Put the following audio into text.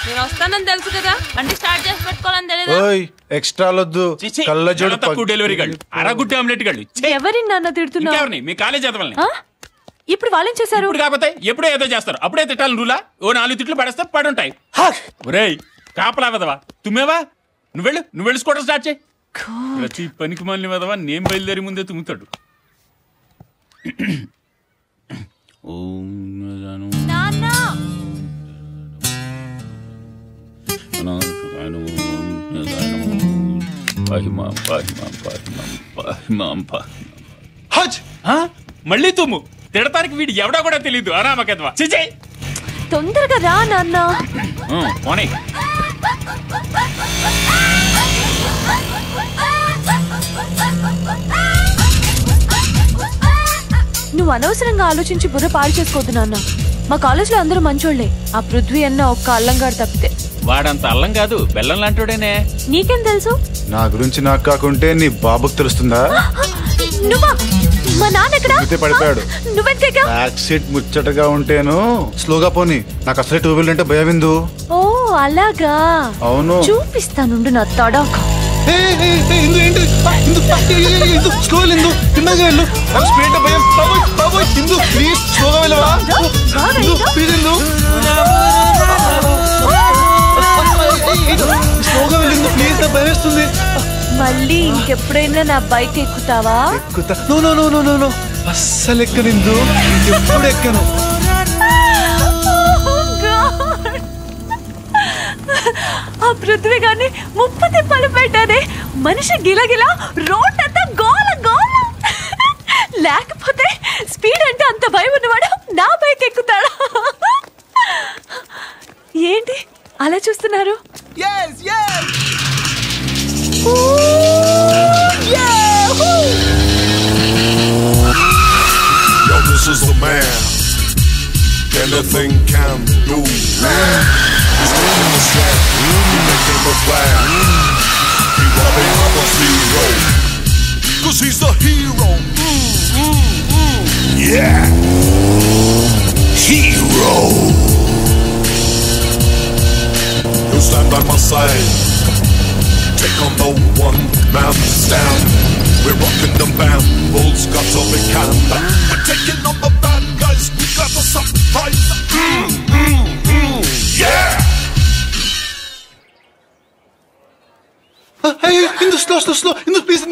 నేను వస్తానని తెలుసు కదా, అంటే స్టార్ట్ చేసి పెట్టుకోవాలని తెలియదు. ఎక్స్ట్రాలొద్దు, కళ్ళజోడు తక్కువ డెలివరీ గాళ్ళు, అరగుడ్డి ఆమ్లెట్ గాళ్ళు. ఎవరి నాన్న తిడుతున్నా? మీ కాలేజ్ చదవాలని. ఇప్పుడు వాళ్ళేం చేశారు? ఇప్పుడు కాకపోతే ఎప్పుడో ఏదో చేస్తారు. అప్పుడే తిట్టాలని రూలా? ఓ 4 తిట్లు పడేస్తే పడుంటాయి. ఒరేయ్ కాపలా వెదవా, తుమ్మేవా? నువ్వు వెళ్ళుకోవడం స్టార్ట్ చేయి. ప్రతి పనికి మళ్ళీ వెదవా నేను బయలుదేరి ముందే తుమ్ముతాడు. మళ్ళీ తుమ్ము. తిడతానికి వీడు ఎవడా కూడా తెలియదు. అనామకెదవా. చిచే తొందరగా రా నాన్న. పోనీ నువ్వు అనవసరంగా ఆలోచించి బుర్ర పాడు చేసుకోవద్దు నాన్న. మా కాలేజ్ లో అందరూ మంచోళ్లే. ఆ పృథ్వీ అన్న ఒక్క అల్లంగాడు తప్పితే. వాడంత అల్లం కాదు, బెల్లం లాంటోడేనే. నీకేం తెలుసు? నా గురించి నాకు కాకుంటే నీ బాబుకు తెలుస్తుందా? నువ్వా? మా నాన్న ఎక్కడ? పడిపోయాడు. నువ్వెంతగా? బ్యాక్ సీట్ ముచ్చటగా ఉంటేను స్లోగా పోనీ. నాకు అసలే 2 వీలర్ అంటే భయం. విందు. ఓ అలాగా? అవును, చూపిస్తానుండు నా తడాక. మళ్ళీ ఇంకెప్పుడైనా నా బైక్ ఎక్కుతావా? అస్సలు ఎక్కనిందు, ఎప్పుడు ఎక్కను. ఆ పృథ్వీ గారిని 30 తిప్పలు పెట్టానే. మనిషి గిలగిలా రోడ్ అంతా గోల గోల. లేకపోతే స్పీడ్ అంటే అంత భయం ఉన్నవాడు నా బైక్ ఎక్కుతాడా? ఏంటి అలా చూస్తున్నారు? This is the man. Anything can do. He's taking a stand. He making a plan. He running up a zero. 'Cause he's the hero. Yeah. Hero. You stand by my side. Take on the one man stand. We're rocking the band. Bulls got all we can. We're taking on the bad guys. We got the surprise. Yeah. Hey, in the slow. In the please.